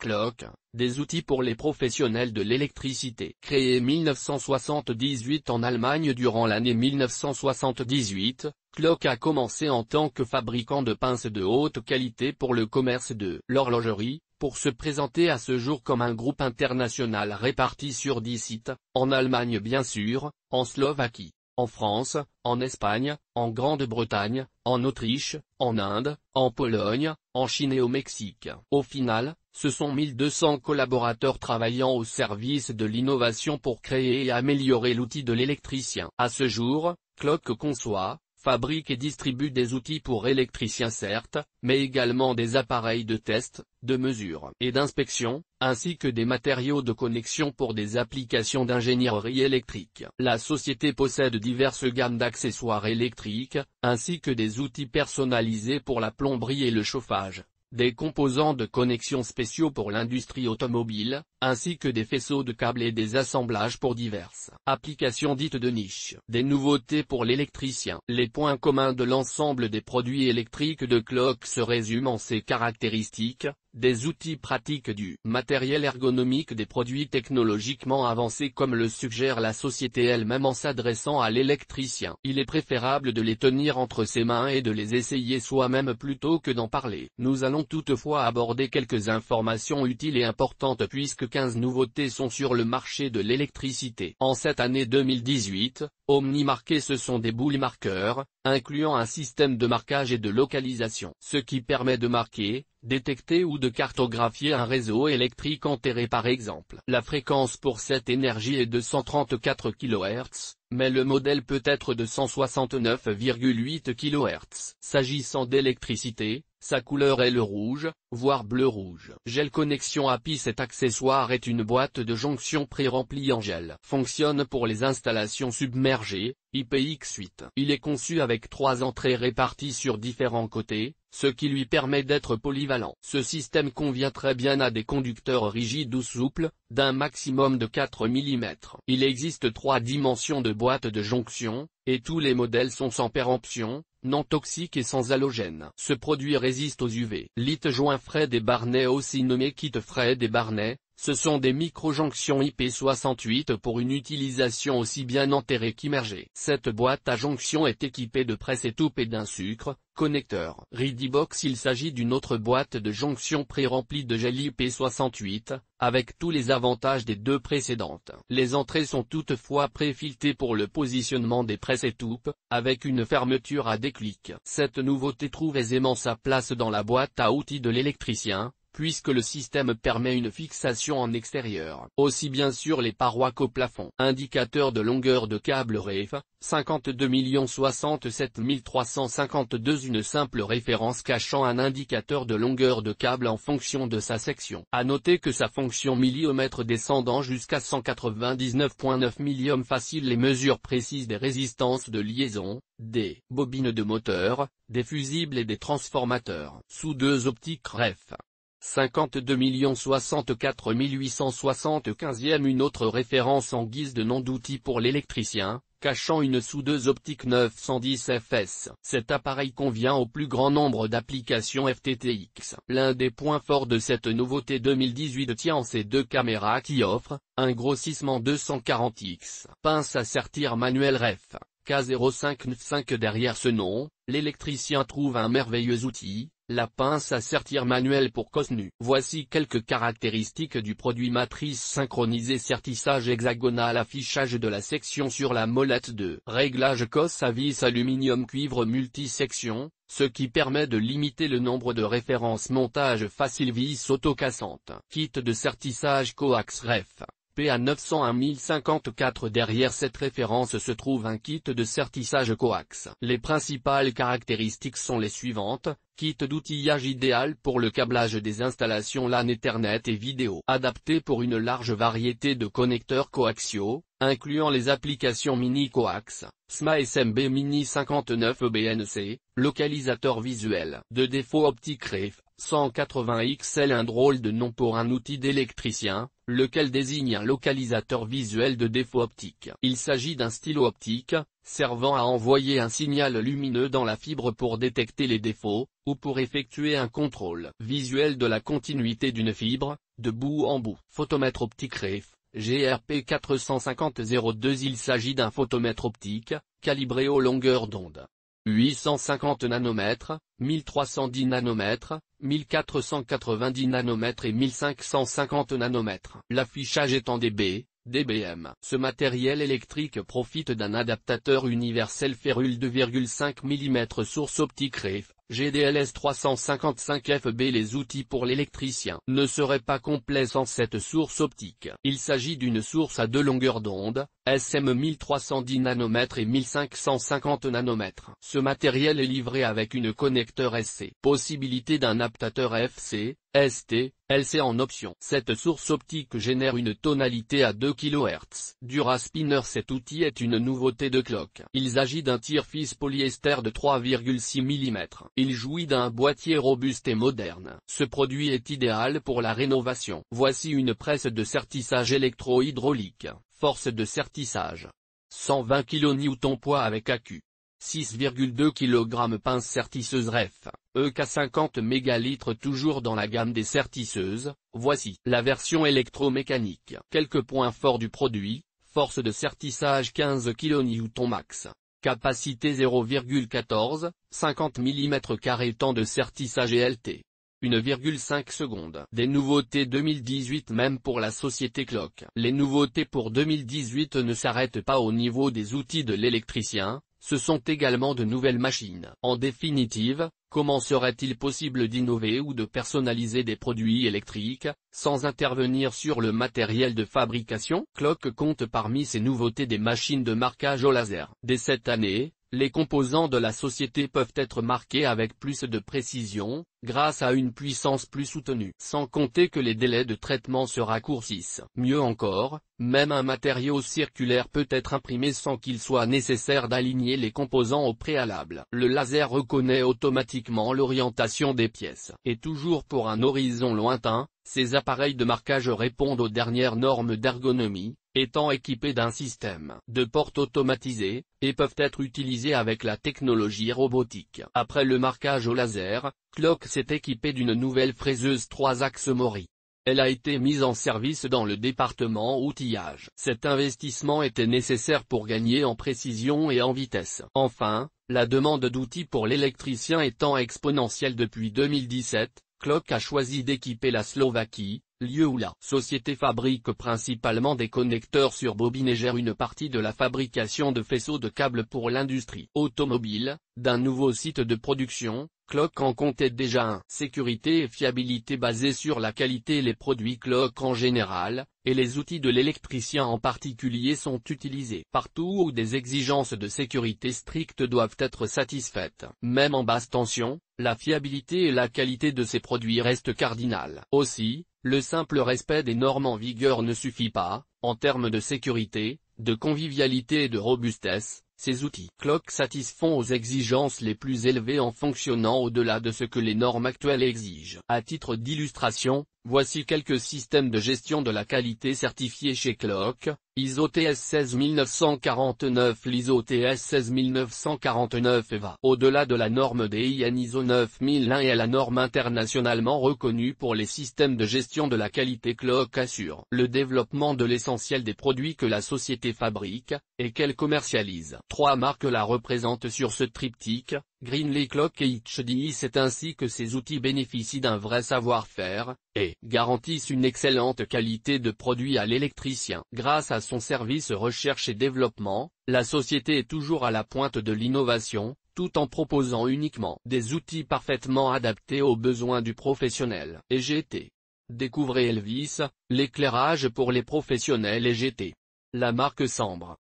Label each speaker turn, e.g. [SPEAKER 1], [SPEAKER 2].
[SPEAKER 1] Clock, des outils pour les professionnels de l'électricité. Créé 1978 en Allemagne durant l'année 1978, Clock a commencé en tant que fabricant de pinces de haute qualité pour le commerce de l'horlogerie, pour se présenter à ce jour comme un groupe international réparti sur 10 sites, en Allemagne bien sûr, en Slovaquie, en France, en Espagne, en Grande-Bretagne, en Autriche, en Inde, en Pologne, en Chine et au Mexique. Au final, ce sont 1200 collaborateurs travaillant au service de l'innovation pour créer et améliorer l'outil de l'électricien. À ce jour, Clock conçoit, fabrique et distribue des outils pour électriciens certes, mais également des appareils de test, de mesure et d'inspection, ainsi que des matériaux de connexion pour des applications d'ingénierie électrique. La société possède diverses gammes d'accessoires électriques, ainsi que des outils personnalisés pour la plomberie et le chauffage, des composants de connexion spéciaux pour l'industrie automobile, ainsi que des faisceaux de câbles et des assemblages pour diverses applications dites de niche. Des nouveautés pour l'électricien. Les points communs de l'ensemble des produits électriques de Clock se résument en ces caractéristiques: des outils pratiques, du matériel ergonomique, des produits technologiquement avancés comme le suggère la société elle-même en s'adressant à l'électricien. Il est préférable de les tenir entre ses mains et de les essayer soi-même plutôt que d'en parler. Nous allons toutefois aborder quelques informations utiles et importantes puisque 15 nouveautés sont sur le marché de l'électricité. En cette année 2018, OmniMarquer, ce sont des boules marqueurs, incluant un système de marquage et de localisation, ce qui permet de marquer, détecter ou de cartographier un réseau électrique enterré par exemple. La fréquence pour cette énergie est de 134 kHz, mais le modèle peut être de 169,8 kHz. S'agissant d'électricité, sa couleur est le rouge, voire bleu-rouge. Gel Connexion API. Cet accessoire est une boîte de jonction pré-remplie en gel. Fonctionne pour les installations submergées, IPX8. Il est conçu avec 3 entrées réparties sur différents côtés, ce qui lui permet d'être polyvalent. Ce système convient très bien à des conducteurs rigides ou souples, d'un maximum de 4 mm. Il existe 3 dimensions de boîte de jonction, et tous les modèles sont sans péremption, non toxiques et sans halogène. Ce produit résiste aux UV. Lit joint Fred et Barnet, aussi nommé kit Fred et Barnet. Ce sont des micro-jonctions IP68 pour une utilisation aussi bien enterrée qu'immergée. Cette boîte à jonction est équipée de presse-étoupe et d'un sucre connecteur. Readybox. Il s'agit d'une autre boîte de jonction pré-remplie de gel IP68, avec tous les avantages des deux précédentes. Les entrées sont toutefois pré-filtrées pour le positionnement des presse-étoupes, avec une fermeture à des clics. Cette nouveauté trouve aisément sa place dans la boîte à outils de l'électricien, puisque le système permet une fixation en extérieur, aussi bien sur les parois qu'au plafond. Indicateur de longueur de câble REF, 52 67 352. Une simple référence cachant un indicateur de longueur de câble en fonction de sa section. À noter que sa fonction milliomètre descendant jusqu'à 199,9 milliohms facile les mesures précises des résistances de liaison, des bobines de moteur, des fusibles et des transformateurs. Soudeuse optique REF. 52 64 875. Une autre référence en guise de nom d'outil pour l'électricien, cachant une soudeuse optique 910 fs. Cet appareil convient au plus grand nombre d'applications FTTX. L'un des points forts de cette nouveauté 2018 tient en ces deux caméras qui offrent un grossissement 240x. Pince à sertir manuelle REF. K0595. Derrière ce nom, l'électricien trouve un merveilleux outil, la pince à sertir manuelle pour COS-NU. Voici quelques caractéristiques du produit: matrice synchronisée, sertissage hexagonal, affichage de la section sur la molette de réglage COS à vis aluminium cuivre multisection, ce qui permet de limiter le nombre de références, montage facile, vis autocassante. Kit de sertissage coax REF. PA 901 1054. Derrière cette référence se trouve un kit de sertissage coax. Les principales caractéristiques sont les suivantes: kit d'outillage idéal pour le câblage des installations LAN, Ethernet et vidéo, adapté pour une large variété de connecteurs coaxiaux, incluant les applications mini coax, SMA SMB Mini 59 EBNC, localisateur visuel. De défaut optique REF, 180 XL. Un drôle de nom pour un outil d'électricien, lequel désigne un localisateur visuel de défaut optique. Il s'agit d'un stylo optique, servant à envoyer un signal lumineux dans la fibre pour détecter les défauts, ou pour effectuer un contrôle visuel de la continuité d'une fibre, de bout en bout. Photomètre optique REF, GRP 450-02. Il s'agit d'un photomètre optique, calibré aux longueurs d'onde 850 nanomètres, 1310 nanomètres, 1490 nanomètres et 1550 nanomètres. L'affichage est en dB, dBm. Ce matériel électrique profite d'un adaptateur universel férule 2,5 mm source optique REF, GDLS 355 FB. Les outils pour l'électricien ne seraient pas complets sans cette source optique. Il s'agit d'une source à deux longueurs d'onde, SM 1310 nanomètres et 1550 nanomètres. Ce matériel est livré avec une connecteur SC. Possibilité d'un adaptateur FC, ST, LC en option. Cette source optique génère une tonalité à 2 kHz. Duraspinner. Cet outil est une nouveauté de Clock. Il s'agit d'un tire-fils polyester de 3,6 mm. Il jouit d'un boîtier robuste et moderne. Ce produit est idéal pour la rénovation. Voici une presse de sertissage électro-hydraulique. Force de sertissage 120 kN poids avec AQ 6,2 kg. Pince sertisseuse REF, EK 50 mégalitres. Toujours dans la gamme des sertisseuses, voici la version électromécanique. Quelques points forts du produit: force de sertissage 15 kN max. Capacité 0,14, 50 mm². Temps de sertissage et LT 1,5 secondes. Des nouveautés 2018 même pour la société Clock. Les nouveautés pour 2018 ne s'arrêtent pas au niveau des outils de l'électricien, ce sont également de nouvelles machines. En définitive, comment serait-il possible d'innover ou de personnaliser des produits électriques, sans intervenir sur le matériel de fabrication? Clock compte parmi ses nouveautés des machines de marquage au laser. Dès cette année, les composants de la société peuvent être marqués avec plus de précision, grâce à une puissance plus soutenue. Sans compter que les délais de traitement se raccourcissent. Mieux encore, même un matériau circulaire peut être imprimé sans qu'il soit nécessaire d'aligner les composants au préalable. Le laser reconnaît automatiquement l'orientation des pièces. Et toujours pour un horizon lointain, ces appareils de marquage répondent aux dernières normes d'ergonomie, étant équipés d'un système de porte automatisé, et peuvent être utilisés avec la technologie robotique. Après le marquage au laser, Clock s'est équipé d'une nouvelle fraiseuse 3 axes Mori. Elle a été mise en service dans le département outillage. Cet investissement était nécessaire pour gagner en précision et en vitesse. Enfin, la demande d'outils pour l'électricien étant exponentielle depuis 2017, Clock a choisi d'équiper la Slovaquie, lieu où la société fabrique principalement des connecteurs sur bobine et gère une partie de la fabrication de faisceaux de câbles pour l'industrie automobile. D'un nouveau site de production, Clock en comptait déjà un. Sécurité et fiabilité basées sur la qualité. Les produits Clock en général, et les outils de l'électricien en particulier sont utilisés partout où des exigences de sécurité strictes doivent être satisfaites. Même en basse tension, la fiabilité et la qualité de ces produits restent cardinales. Aussi, le simple respect des normes en vigueur ne suffit pas. En termes de sécurité, de convivialité et de robustesse, ces outils Clock satisfont aux exigences les plus élevées en fonctionnant au-delà de ce que les normes actuelles exigent. À titre d'illustration, voici quelques systèmes de gestion de la qualité certifiés chez Clock: ISO TS 16949. L'ISO TS 16949 va au-delà de la norme DIN ISO 9001 et est la norme internationalement reconnue pour les systèmes de gestion de la qualité. Clock assure le développement de l'essentiel des produits que la société fabrique, et qu'elle commercialise. 3 marques la représentent sur ce triptyque: Greenlee, Clock et HDI. C'est ainsi que ces outils bénéficient d'un vrai savoir-faire, et garantissent une excellente qualité de produit à l'électricien. Grâce à son service recherche et développement, la société est toujours à la pointe de l'innovation, tout en proposant uniquement des outils parfaitement adaptés aux besoins du professionnel. EGT. Découvrez Elvis, l'éclairage pour les professionnels EGT. La marque Sambre.